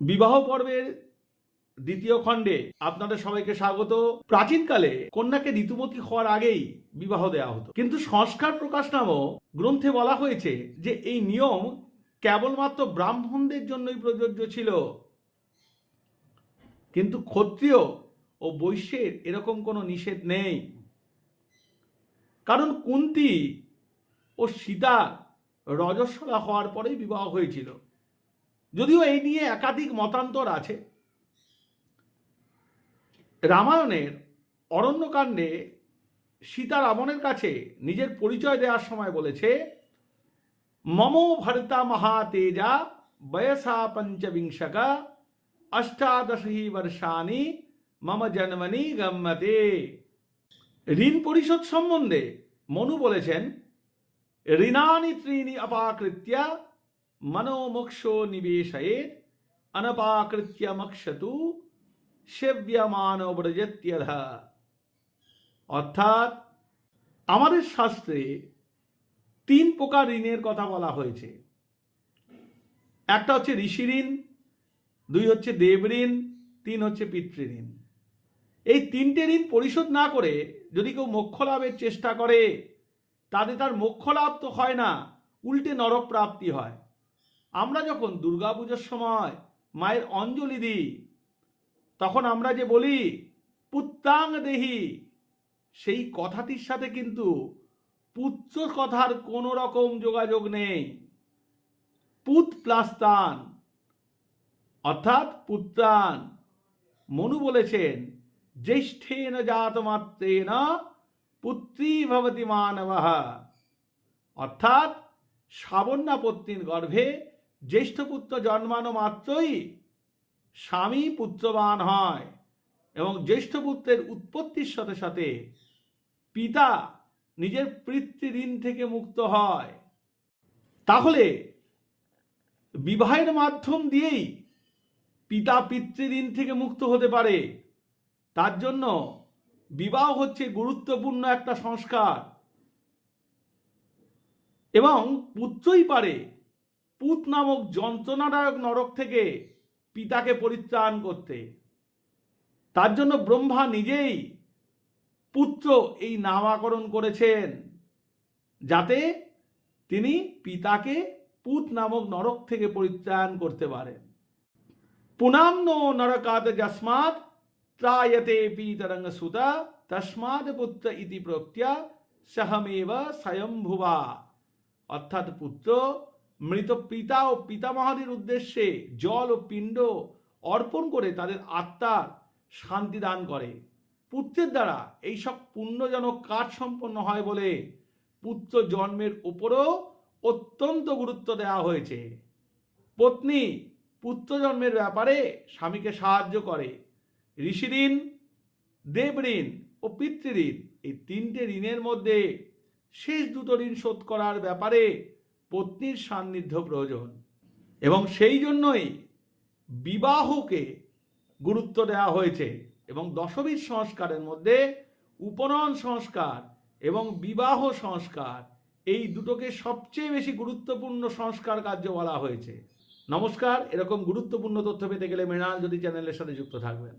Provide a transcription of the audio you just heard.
বিবাহ পর্বের দ্বিতীয় খণ্ডে আপনাদের সবাইকে স্বাগত। প্রাচীনকালে কন্যাকে ঋতুমতী হওয়ার আগেই বিবাহ দেওয়া হতো, কিন্তু সংস্কার প্রকাশ নামক গ্রন্থে বলা হয়েছে যে এই নিয়ম কেবলমাত্র ব্রাহ্মণদের জন্যই প্রযোজ্য ছিল, কিন্তু ক্ষত্রিয় ও বৈশ্যের এরকম কোনো নিষেধ নেই। কারণ কুন্তী ও সীতার রজস্বলা হওয়ার পরেই বিবাহ হয়েছিল। যদিও এই নিয়ে একাধিক মতান্তর আছে। রামায়ণের অরণ্যকাণ্ডে সীতা রাবণের কাছে নিজের পরিচয় দেওয়ার সময় বলেছে, মম ভর্তা মহাতেজা বয়সা পঞ্চবিংশকা অষ্টাদশি বর্ষানি মম জন্মনি গম্যতে। ঋণ পরিশোধ সম্বন্ধে মনু বলেছেন, ঋণানি ত্রীণি অপাকৃত্য মনোমোক্ষো নিবেশয়েৎ অনপাকৃত্য মক্ষতু সেব্যমান ব্রজত্যধা। অর্থাৎ আমাদের শাস্ত্রে 3 প্রকার ঋণের কথা বলা হয়েছে। একটা হচ্ছে ঋষি ঋণ, 2 হচ্ছে দেব ঋণ, 3 হচ্ছে পিতৃঋণ। এই 3টে ঋণ পরিশোধ না করে যদি কেউ মোক্ষ লাভের চেষ্টা করে, তাতে তার মোক্ষ লাভ তো হয় না, উল্টে নরক প্রাপ্তি হয়। আমরা যখন দুর্গাপূজার সময় মায়ের অঞ্জলি দিই, তখন আমরা যে বলি পুত্রাং দেহি, সেই কথাটির সাথে কিন্তু পুত্র কথার কোনো রকম যোগাযোগ নেই। পুত প্লাস্তান অর্থাৎ পুত্রান। মনু বলেছেন, জ্যেষ্ঠেন জাতমাত্রেণ পুত্রী ভবতি মানবঃ। অর্থাৎ শ্রাবণ্যা পত্নীর গর্ভে জ্যেষ্ঠ পুত্র জন্মানো মাত্রই স্বামী পুত্রবান হয়, এবং জ্যেষ্ঠ পুত্রের উৎপত্তির সাথে সাথে পিতা নিজের পিতৃঋণ থেকে মুক্ত হয়। তাহলে বিবাহের মাধ্যম দিয়েই পিতা পিতৃঋণ থেকে মুক্ত হতে পারে। তার জন্য বিবাহ হচ্ছে গুরুত্বপূর্ণ একটা সংস্কার, এবং পুত্রই পারে পুত নামক যন্ত্রণাদায়ক নরক থেকে পিতাকে পরিত্রাণ করতে। তার জন্য ব্রহ্মা নিজেই পুত্র এই নামকরণ করেছেন, যাতে তিনি পিতাকে পুত নামক নরক থেকে পরিত্রাণ করতে পারেন। পুনাম্নো নরকাত যস্মাৎ ত্রায়তে পিতরঙ্গ সুতা তস্মাৎ পুত্র ইতি প্রত্যা সহমেব স্বয়ম্ভুবা। অর্থাৎ পুত্র মৃত পিতা ও পিতামহাদের উদ্দেশ্যে জল ও পিণ্ড অর্পণ করে তাদের আত্মার শান্তি দান করে। পুত্রের দ্বারা এইসব পুণ্যজনক কাজ সম্পন্ন হয় বলে পুত্র জন্মের উপরও অত্যন্ত গুরুত্ব দেওয়া হয়েছে। পত্নী পুত্র জন্মের ব্যাপারে স্বামীকে সাহায্য করে। ঋষি ঋণ, দেব ঋণ ও পিতৃঋণ, এই 3টে ঋণের মধ্যে শেষ 2টো ঋণ শোধ করার ব্যাপারে পত্নীর সান্নিধ্য প্রয়োজন, এবং সেই জন্যই বিবাহকে গুরুত্ব দেওয়া হয়েছে। এবং দশবিধ সংস্কারের মধ্যে উপনয়ন সংস্কার এবং বিবাহ সংস্কার, এই দুটোকে সবচেয়ে বেশি গুরুত্বপূর্ণ সংস্কার কার্য বলা হয়েছে। নমস্কার। এরকম গুরুত্বপূর্ণ তথ্য পেতে গেলে মৃণাল জ্যোতি চ্যানেলের সাথে যুক্ত থাকবেন।